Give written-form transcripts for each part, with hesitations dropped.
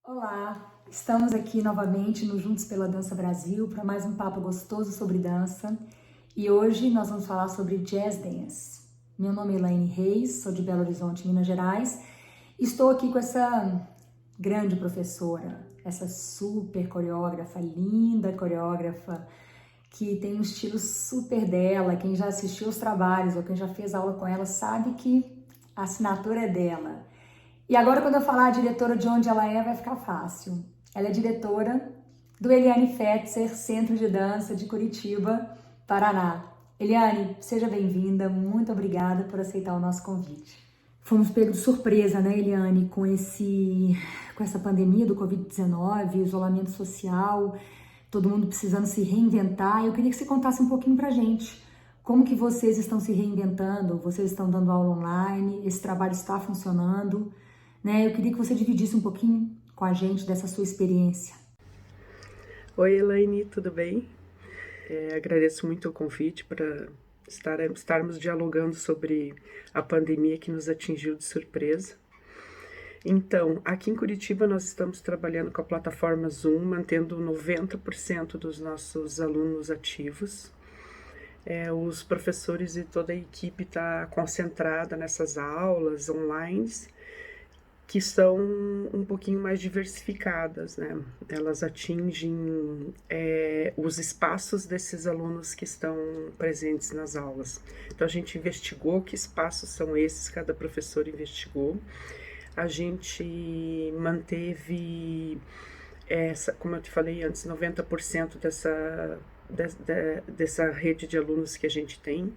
Olá, estamos aqui novamente no Juntos pela Dança Brasil para mais um papo gostoso sobre dança e hoje nós vamos falar sobre Jazz Dance. Meu nome é Elaine Reis, sou de Belo Horizonte, Minas Gerais. Estou aqui com essa grande professora, essa super coreógrafa, linda coreógrafa, que tem um estilo super dela. Quem já assistiu os trabalhos ou quem já fez aula com ela sabe que a assinatura é dela. E agora, quando eu falar a diretora de onde ela é, vai ficar fácil. Ela é diretora do Eliane Fetzer, Centro de Dança de Curitiba, Paraná. Eliane, seja bem-vinda, muito obrigada por aceitar o nosso convite. Fomos pegos de surpresa, né, Eliane, com essa pandemia do Covid-19, isolamento social, todo mundo precisando se reinventar. Eu queria que você contasse um pouquinho pra gente como que vocês estão se reinventando, vocês estão dando aula online, esse trabalho está funcionando, né? Eu queria que você dividisse um pouquinho com a gente dessa sua experiência. Oi, Elaine, tudo bem? Agradeço muito o convite para estarmos dialogando sobre a pandemia que nos atingiu de surpresa. Então, aqui em Curitiba nós estamos trabalhando com a plataforma Zoom, mantendo 90% dos nossos alunos ativos. Os professores e toda a equipe está concentrada nessas aulas online, que são um pouquinho mais diversificadas, né? Elas atingem os espaços desses alunos que estão presentes nas aulas. Então a gente investigou que espaços são esses, cada professor investigou. A gente manteve como eu te falei antes, 90% dessa rede de alunos que a gente tem.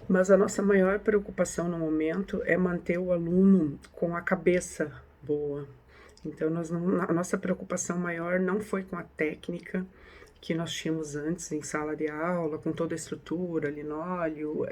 Mas a nossa maior preocupação no momento é manter o aluno com a cabeça boa. Então, a nossa preocupação maior não foi com a técnica que nós tínhamos antes em sala de aula, com toda a estrutura, linóleo,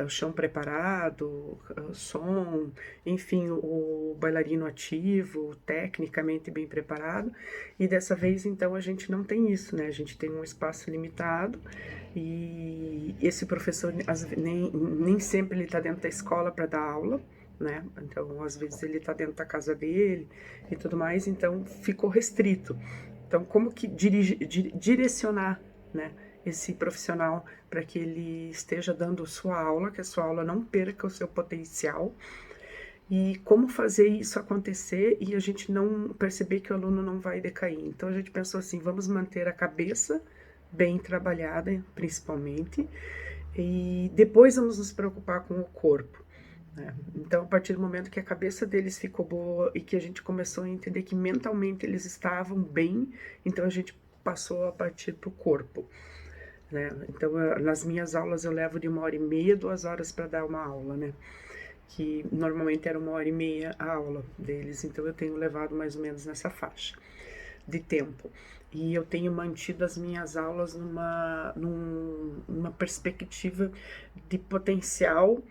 o chão preparado, som, enfim, o bailarino ativo, tecnicamente bem preparado. E dessa vez, então, a gente não tem isso, né? A gente tem um espaço limitado e esse professor nem sempre ele está dentro da escola para dar aula, né? Então, às vezes ele está dentro da casa dele e tudo mais, então ficou restrito. Então, como que direcionar, né, esse profissional para que ele esteja dando sua aula, que a sua aula não perca o seu potencial, e como fazer isso acontecer e a gente não perceber que o aluno não vai decair. Então a gente pensou assim, vamos manter a cabeça bem trabalhada, principalmente, e depois vamos nos preocupar com o corpo. Então, a partir do momento que a cabeça deles ficou boa e que a gente começou a entender que mentalmente eles estavam bem, então a gente passou a partir para o corpo. Né? Então, nas minhas aulas eu levo de 1h30, 2 horas para dar uma aula, né? Que normalmente era 1h30 a aula deles, então eu tenho levado mais ou menos nessa faixa de tempo. E eu tenho mantido as minhas aulas numa perspectiva de potencial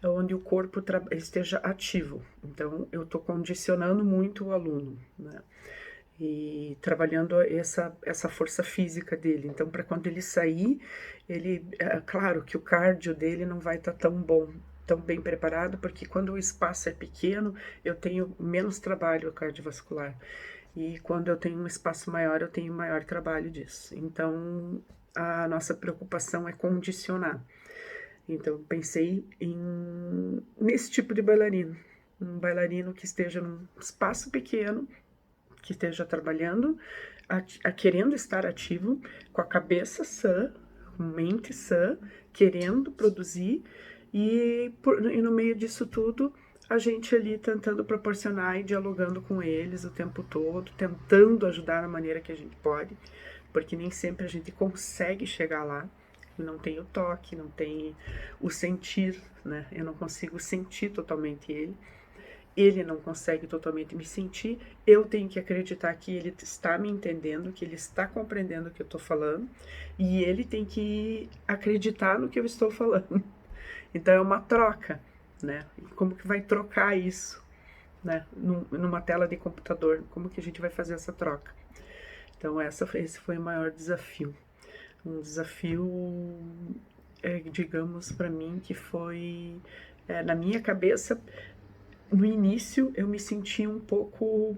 onde o corpo esteja ativo. Então, eu estou condicionando muito o aluno, né? E trabalhando essa força física dele. Então, para quando ele sair, claro que o cardio dele não vai estar tão bom, tão bem preparado, porque quando o espaço é pequeno, eu tenho menos trabalho cardiovascular. E quando eu tenho um espaço maior, eu tenho maior trabalho disso. Então, a nossa preocupação é condicionar. Então, pensei nesse tipo de bailarino. Um bailarino que esteja num espaço pequeno, que esteja trabalhando, querendo estar ativo, com a cabeça sã, com mente sã, querendo produzir, e no meio disso tudo, a gente ali tentando proporcionar e dialogando com eles o tempo todo, tentando ajudar da maneira que a gente pode, porque nem sempre a gente consegue chegar lá, não tem o toque, não tem o sentir, né? Eu não consigo sentir totalmente ele não consegue totalmente me sentir, eu tenho que acreditar que ele está me entendendo, que ele está compreendendo o que eu estou falando, e ele tem que acreditar no que eu estou falando. Então é uma troca, né? E como que vai trocar isso, né? Numa tela de computador, como que a gente vai fazer essa troca? Então esse foi o maior desafio. Um desafio, digamos, para mim, que foi, na minha cabeça, no início eu me senti um pouco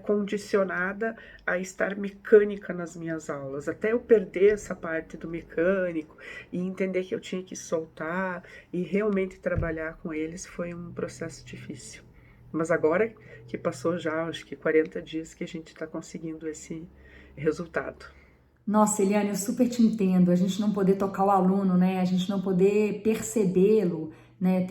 condicionada a estar mecânica nas minhas aulas, até eu perder essa parte do mecânico e entender que eu tinha que soltar e realmente trabalhar com eles foi um processo difícil. Mas agora que passou já, acho que 40 dias que a gente está conseguindo esse resultado. Nossa, Eliane, eu super te entendo. A gente não poder tocar o aluno, né? A gente não poder percebê-lo, né?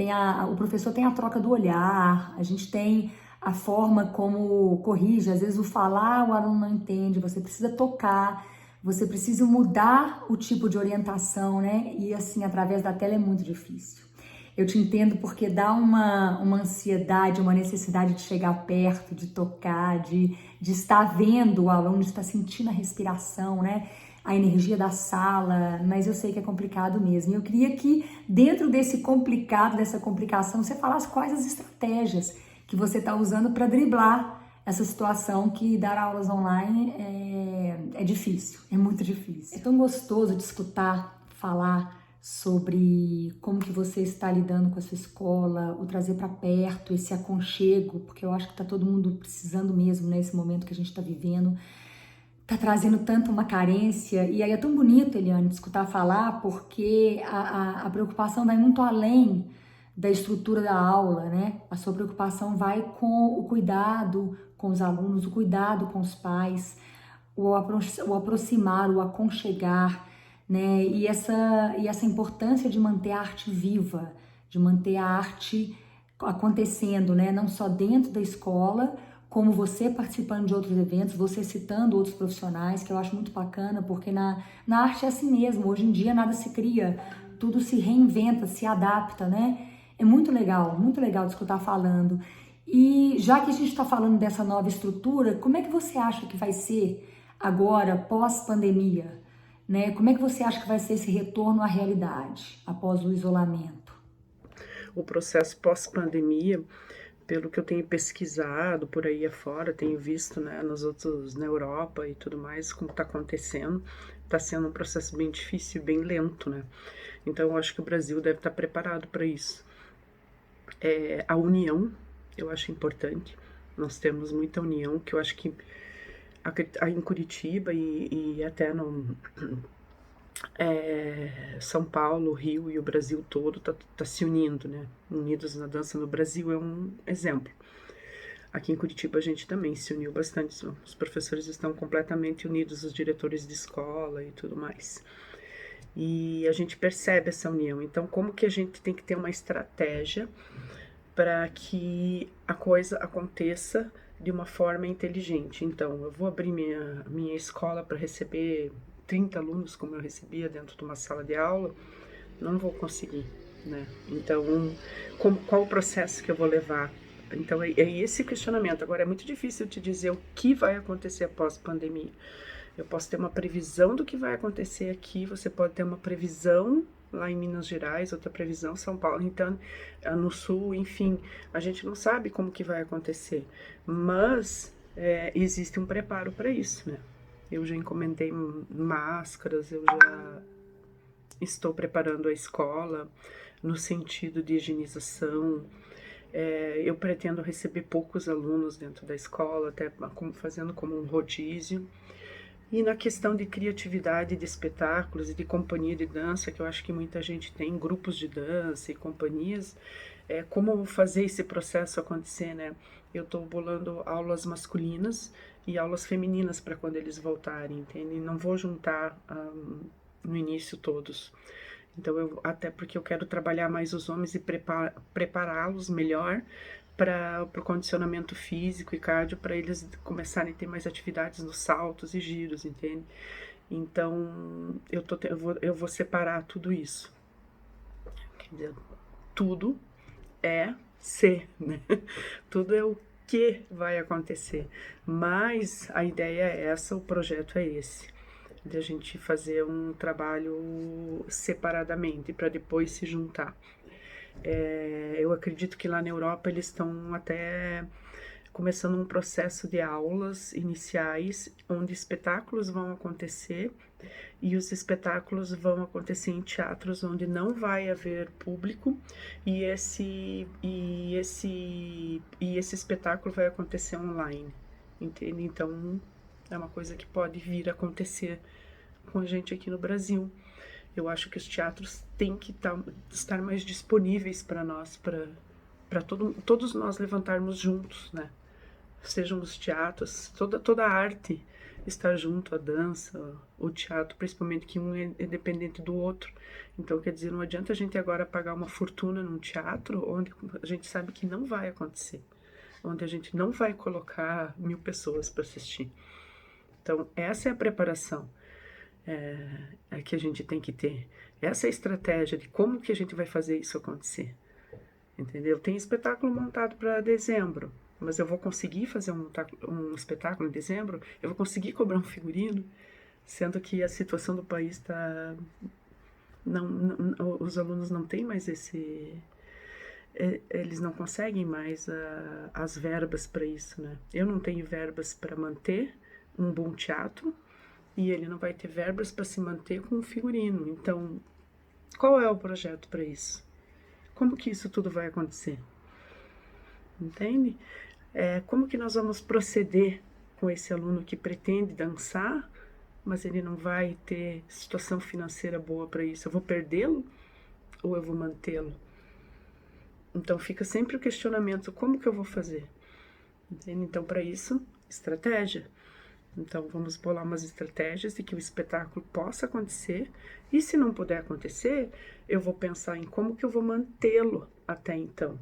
O professor tem a troca do olhar, a gente tem a forma como corrige. Às vezes o falar o aluno não entende, você precisa tocar, você precisa mudar o tipo de orientação, né? E assim, através da tela é muito difícil. Eu te entendo porque dá uma ansiedade, uma necessidade de chegar perto, de tocar, de estar vendo o aluno, de estar sentindo a respiração, né? A energia da sala, mas eu sei que é complicado mesmo. Eu queria que dentro desse complicado, dessa complicação, você falasse quais as estratégias que você está usando para driblar essa situação que dar aulas online é difícil, é muito difícil. É tão gostoso de escutar falar sobre como que você está lidando com a sua escola, o trazer para perto esse aconchego, porque eu acho que está todo mundo precisando mesmo nesse momento que a gente está vivendo. Tá trazendo tanto uma carência, e aí é tão bonito, Eliane, de escutar falar, porque a preocupação vai muito além da estrutura da aula, né? A sua preocupação vai com o cuidado com os alunos, o cuidado com os pais, o aproximar, o aconchegar, né? E essa importância de manter a arte viva, de manter a arte acontecendo, né? Não só dentro da escola, como você participando de outros eventos, você citando outros profissionais, que eu acho muito bacana, porque na arte é assim mesmo, hoje em dia nada se cria, tudo se reinventa, se adapta, né? É muito legal de escutar falando. E já que a gente está falando dessa nova estrutura, como é que você acha que vai ser agora, pós-pandemia? Né? Como é que você acha que vai ser esse retorno à realidade após o isolamento? O processo pós-pandemia, pelo que eu tenho pesquisado por aí afora, tenho visto, né, na Europa e tudo mais, como está acontecendo, está sendo um processo bem difícil, bem lento, né? Então eu acho que o Brasil deve estar preparado para isso. A união, eu acho importante. Nós temos muita união, que eu acho que em Curitiba e até no São Paulo, Rio e o Brasil todo tá se unindo, né? Unidos na Dança no Brasil é um exemplo. Aqui em Curitiba a gente também se uniu bastante. Os professores estão completamente unidos, os diretores de escola e tudo mais. E a gente percebe essa união. Então, como que a gente tem que ter uma estratégia para que a coisa aconteça de uma forma inteligente? Então, eu vou abrir minha escola para receber 30 alunos, como eu recebia dentro de uma sala de aula, não vou conseguir, né? Então, qual o processo que eu vou levar? Então, é esse questionamento. Agora, é muito difícil te dizer o que vai acontecer após a pandemia. Eu posso ter uma previsão do que vai acontecer aqui, você pode ter uma previsão lá em Minas Gerais, outra previsão em São Paulo, então no Sul, enfim, a gente não sabe como que vai acontecer, mas existe um preparo para isso, né? Eu já encomendei máscaras, eu já estou preparando a escola no sentido de higienização. Eu pretendo receber poucos alunos dentro da escola, até fazendo como um rodízio. E na questão de criatividade de espetáculos e de companhia de dança, que eu acho que muita gente tem, grupos de dança e companhias, como fazer esse processo acontecer, né? Eu estou bolando aulas masculinas e aulas femininas para quando eles voltarem, entende? Não vou juntar no início todos. Então, até porque eu quero trabalhar mais os homens e prepará-los melhor para o condicionamento físico e cardio, para eles começarem a ter mais atividades nos saltos e giros, entende? Então, eu vou separar tudo isso. Quer dizer, tudo é ser, né? Tudo é o que vai acontecer. Mas a ideia é essa, o projeto é esse, de a gente fazer um trabalho separadamente para depois se juntar. Eu acredito que lá na Europa eles estão até começando um processo de aulas iniciais, onde espetáculos vão acontecer, e os espetáculos vão acontecer em teatros onde não vai haver público, e esse espetáculo vai acontecer online, entende? Então, é uma coisa que pode vir a acontecer com a gente aqui no Brasil. Eu acho que os teatros têm que estar mais disponíveis para nós, para todos nós levantarmos juntos, né? Sejam os teatros, toda a arte estar junto, a dança, o teatro, principalmente que um é dependente do outro. Então, quer dizer, não adianta a gente agora pagar uma fortuna num teatro onde a gente sabe que não vai acontecer, onde a gente não vai colocar 1000 pessoas para assistir. Então, essa é a preparação que a gente tem que ter. Essa é a estratégia de como que a gente vai fazer isso acontecer. Entendeu? Tem espetáculo montado para dezembro, mas eu vou conseguir fazer um espetáculo em dezembro? Eu vou conseguir cobrar um figurino? Sendo que a situação do país está... os alunos não têm mais eles não conseguem mais as verbas para isso, né? Eu não tenho verbas para manter um bom teatro, e ele não vai ter verbas para se manter com um figurino. Então, qual é o projeto para isso? Como que isso tudo vai acontecer? Entende? Como que nós vamos proceder com esse aluno que pretende dançar, mas ele não vai ter situação financeira boa para isso? Eu vou perdê-lo ou eu vou mantê-lo? Então, fica sempre o questionamento, como que eu vou fazer? Entende? Então, para isso, estratégia. Então, vamos bolar umas estratégias de que o espetáculo possa acontecer, e se não puder acontecer, eu vou pensar em como que eu vou mantê-lo até então.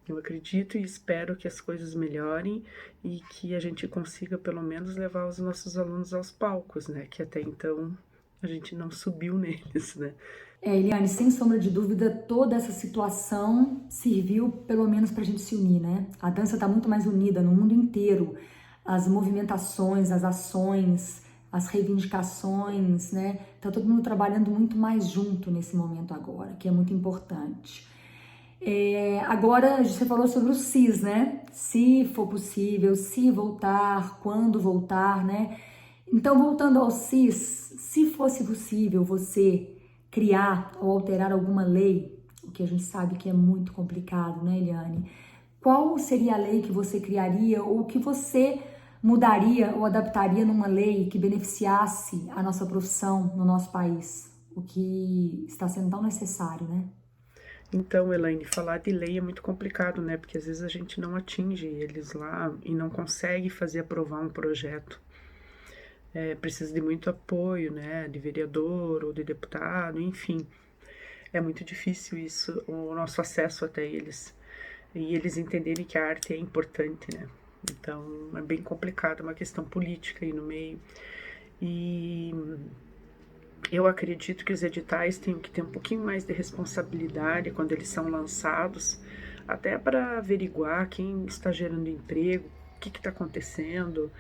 Eu acredito e espero que as coisas melhorem e que a gente consiga, pelo menos, levar os nossos alunos aos palcos, né? Que até então a gente não subiu neles, né? Eliane, sem sombra de dúvida, toda essa situação serviu pelo menos para a gente se unir, né? A dança está muito mais unida no mundo inteiro. As movimentações, as ações, as reivindicações, né? Tá todo mundo trabalhando muito mais junto nesse momento agora, que é muito importante. Agora, você falou sobre o SIS, né? Se for possível, se voltar, quando voltar, né? Então, voltando ao SIS, se fosse possível você criar ou alterar alguma lei, o que a gente sabe que é muito complicado, né, Eliane? Qual seria a lei que você criaria ou que você mudaria ou adaptaria numa lei que beneficiasse a nossa profissão no nosso país? O que está sendo tão necessário, né? Então, Elaine, falar de lei é muito complicado, né? Porque às vezes a gente não atinge eles lá e não consegue fazer aprovar um projeto. Precisa de muito apoio, né? De vereador ou de deputado, enfim. É muito difícil isso, o nosso acesso até eles. E eles entenderem que a arte é importante, né? Então, é bem complicado, é uma questão política aí no meio. E eu acredito que os editais têm que ter um pouquinho mais de responsabilidade quando eles são lançados, até para averiguar quem está gerando emprego, o que está acontecendo,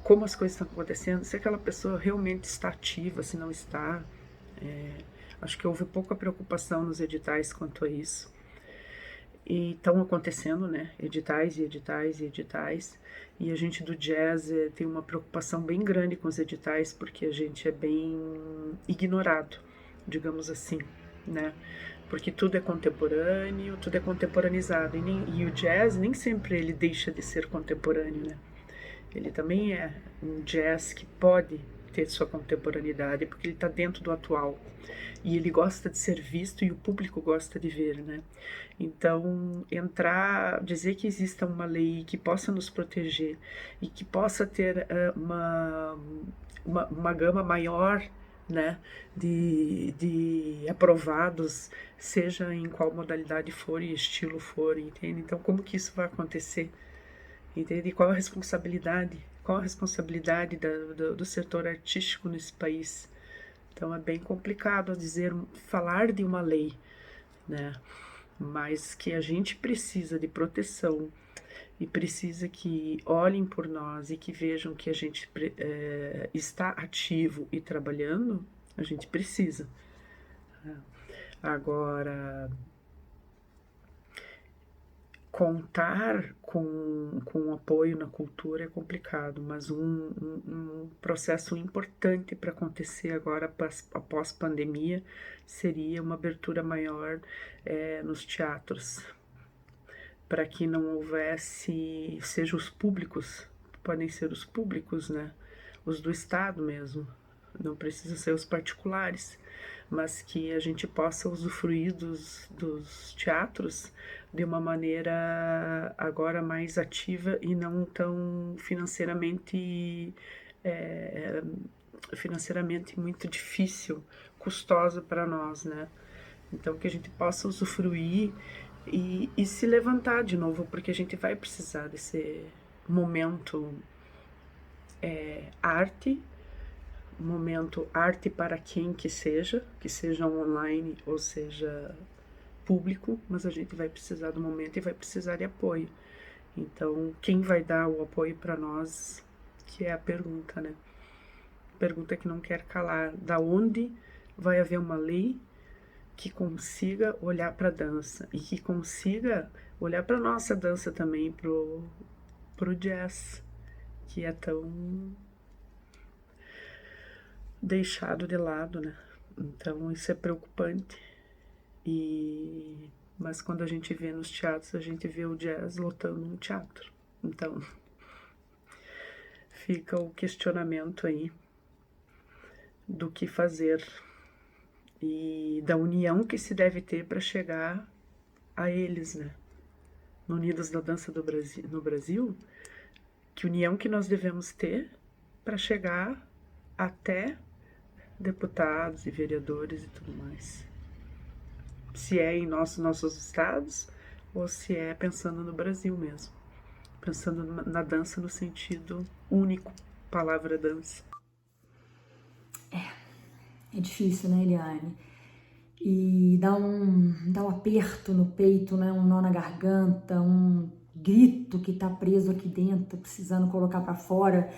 como as coisas estão acontecendo, se aquela pessoa realmente está ativa, se não está. Acho que houve pouca preocupação nos editais quanto a isso. E estão acontecendo, né? Editais e editais e editais. E a gente do jazz tem uma preocupação bem grande com os editais, porque a gente é bem ignorado, digamos assim, né? Porque tudo é contemporâneo, tudo é contemporaneizado. E o jazz nem sempre ele deixa de ser contemporâneo, né? Ele também é um jazz que pode ter sua contemporaneidade, porque ele está dentro do atual. E ele gosta de ser visto e o público gosta de ver, né? Então, dizer que exista uma lei que possa nos proteger e que possa ter uma gama maior, né, de aprovados, seja em qual modalidade for e estilo for, entende? Então, como que isso vai acontecer? Entende? E qual a responsabilidade? Qual a responsabilidade do setor artístico nesse país? Então, é bem complicado falar de uma lei, né? Mas que a gente precisa de proteção e precisa que olhem por nós e que vejam que a gente está ativo e trabalhando, a gente precisa. Agora, contar com o apoio na cultura é complicado, mas um processo importante para acontecer agora após pandemia seria uma abertura maior nos teatros, para que não houvesse, seja os públicos, podem ser os públicos, né? Os do Estado mesmo, não precisa ser os particulares, mas que a gente possa usufruir dos teatros de uma maneira agora mais ativa e não tão financeiramente muito difícil, custosa para nós, né? Então que a gente possa usufruir e se levantar de novo, porque a gente vai precisar desse momento arte, momento arte para quem que seja online ou seja público, mas a gente vai precisar do momento e vai precisar de apoio. Então, quem vai dar o apoio para nós, que é a pergunta, né? Pergunta que não quer calar. Da onde vai haver uma lei que consiga olhar para a dança e que consiga olhar para nossa dança também, pro jazz, que é tão deixado de lado, né? Então isso é preocupante. Mas quando a gente vê nos teatros, a gente vê o jazz lotando um teatro. Então fica o questionamento aí do que fazer e da união que se deve ter para chegar a eles, né? No Unidos da Dança no Brasil, que união que nós devemos ter para chegar até deputados e vereadores e tudo mais. Se é em nossos estados ou se é pensando no Brasil mesmo. Pensando na dança no sentido único, palavra dança. É difícil, né, Eliane? E dá um aperto no peito, né? Um nó na garganta, um grito que tá preso aqui dentro, precisando colocar para fora,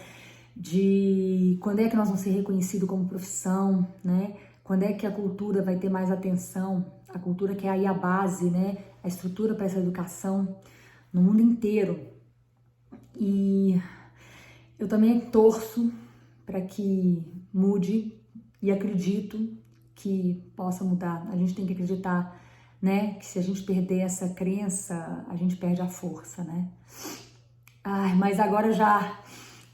de quando é que nós vamos ser reconhecidos como profissão, né? Quando é que a cultura vai ter mais atenção? A cultura que é aí a base, né? A estrutura para essa educação no mundo inteiro. E eu também torço para que mude e acredito que possa mudar. A gente tem que acreditar, né? Que se a gente perder essa crença, a gente perde a força, né? Ai, mas agora já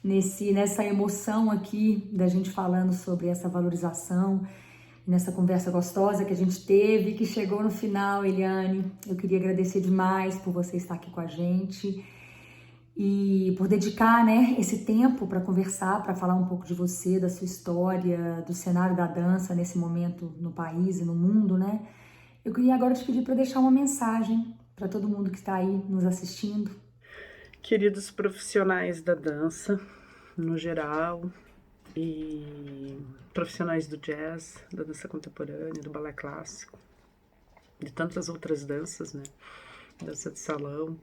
nessa emoção aqui da gente falando sobre essa valorização, nessa conversa gostosa que a gente teve, que chegou no final, Eliane, eu queria agradecer demais por você estar aqui com a gente e por dedicar, né, esse tempo para conversar, para falar um pouco de você, da sua história, do cenário da dança nesse momento no país e no mundo, né? Eu queria agora te pedir para deixar uma mensagem para todo mundo que está aí nos assistindo. Queridos profissionais da dança, no geral, e profissionais do jazz, da dança contemporânea, do balé clássico, de tantas outras danças, né? Dança de salão.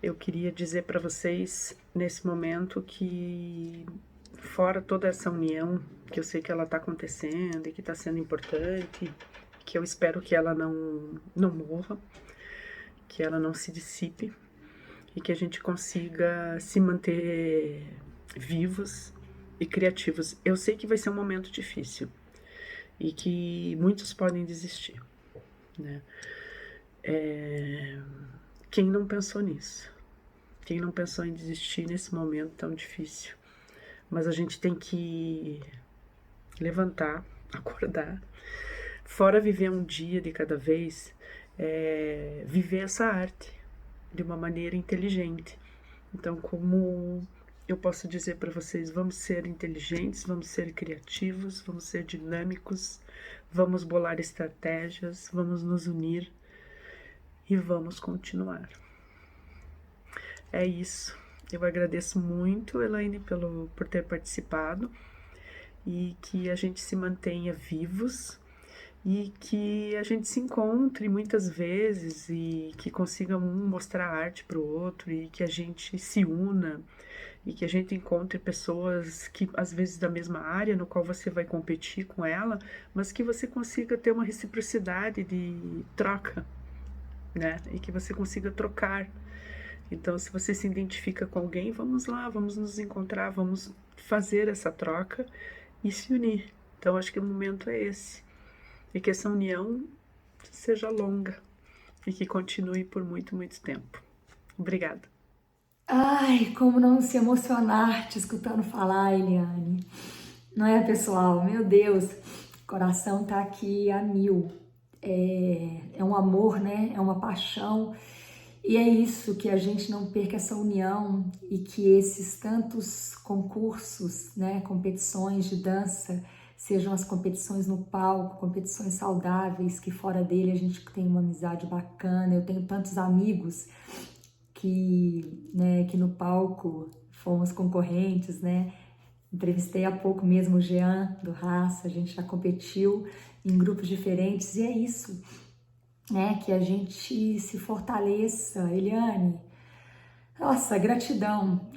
Eu queria dizer para vocês, nesse momento, que fora toda essa união, que eu sei que ela está acontecendo e que está sendo importante, que eu espero que ela não morra, que ela não se dissipe e que a gente consiga se manter vivos e criativos. Eu sei que vai ser um momento difícil e que muitos podem desistir, né? Quem não pensou nisso? Quem não pensou em desistir nesse momento tão difícil? Mas a gente tem que levantar, acordar, fora viver um dia de cada vez, viver essa arte de uma maneira inteligente. Então, como eu posso dizer para vocês, vamos ser inteligentes, vamos ser criativos, vamos ser dinâmicos, vamos bolar estratégias, vamos nos unir e vamos continuar. É isso. Eu agradeço muito, Elaine, por ter participado e que a gente se mantenha vivos e que a gente se encontre muitas vezes e que consiga um mostrar arte para o outro e que a gente se una e que a gente encontre pessoas que, às vezes, da mesma área, no qual você vai competir com ela, mas que você consiga ter uma reciprocidade de troca, né? E que você consiga trocar. Então, se você se identifica com alguém, vamos lá, vamos nos encontrar, vamos fazer essa troca e se unir. Então, acho que o momento é esse. E que essa união seja longa e que continue por muito, muito tempo. Obrigada. Ai, como não se emocionar te escutando falar, Eliane. Não é, pessoal? Meu Deus, o coração tá aqui a mil. É um amor, né? É uma paixão. E é isso, que a gente não perca essa união e que esses tantos concursos, né, competições de dança, sejam as competições no palco, competições saudáveis, que fora dele a gente tem uma amizade bacana. Eu tenho tantos amigos que no palco fomos concorrentes, né? Entrevistei há pouco mesmo o Jean do Raça, a gente já competiu em grupos diferentes e é isso, né? Que a gente se fortaleça. Eliane, nossa, gratidão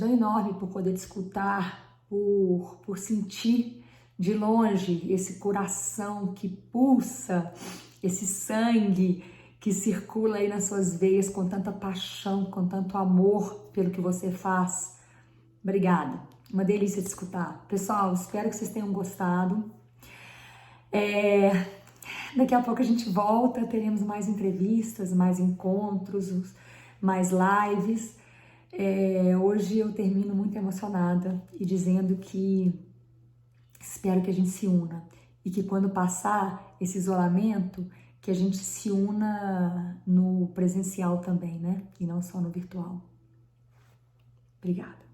enorme por poder te escutar, por sentir de longe esse coração que pulsa, esse sangue que circula aí nas suas veias com tanta paixão, com tanto amor pelo que você faz. Obrigada, uma delícia de escutar. Pessoal, espero que vocês tenham gostado. Daqui a pouco a gente volta, teremos mais entrevistas, mais encontros, mais lives. Hoje eu termino muito emocionada e dizendo que espero que a gente se una e que quando passar esse isolamento, que a gente se una no presencial também, né? E não só no virtual. Obrigada.